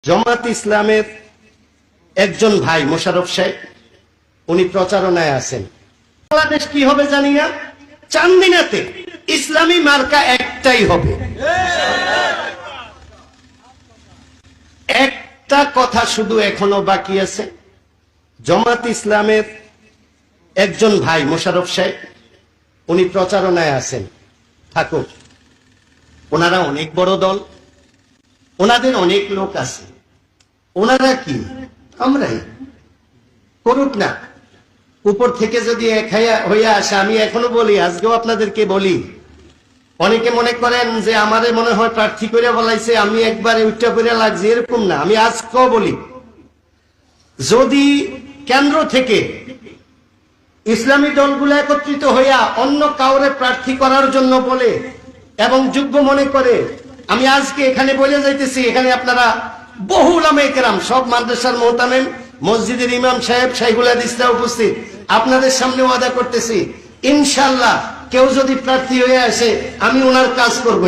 জামাত ইসলামের একজন ভাই মোশাররফ সাহেব উনি প্রচারণায় আছেন। বাংলাদেশ কি হবে জানি না, চান্দিনাতে ইসলামী মার্কা একটাই হবে। একটা কথা শুধু এখনো বাকি আছে, জামাত ইসলামের একজন ভাই মোশাররফ সাহেব উনি প্রচারণায় আছেন, থাকুক। ওনারা অনেক বড় দল, ওনাদের অনেক লোক আছে, ওনারা কি আমরাই করুক না। উপর থেকে যদি এক হইয়া আসে, আমি এখনো বলি, আজকেও আপনাদেরকে বলি, অনেকে মনে করেন যে আমারে মনে হয় প্রার্থী করে বলাইছে, আমি একবারে উচ্চা করে লাগছে, এরকম না। আমি আজকেও বলি, যদি কেন্দ্র থেকে ইসলামী দলগুলো একত্রিত হইয়া অন্য কাউরে প্রার্থী করার জন্য বলে এবং যোগ্য মনে করে, আমি আজকে এখানে বলে যাইতেছি, এখানে আপনারা বহু উলামায়ে কেরাম, সব মাদ্রাসার মুহতামিম, মসজিদের ইমাম সাহেব, শাইখুল হাদিসরা উপস্থিত, আপনাদের সামনে ওয়াদা করতেছি, ইনশাআল্লাহ কেউ যদি প্রার্থী হয়ে আসে, আমি ওনার কাজ করবো।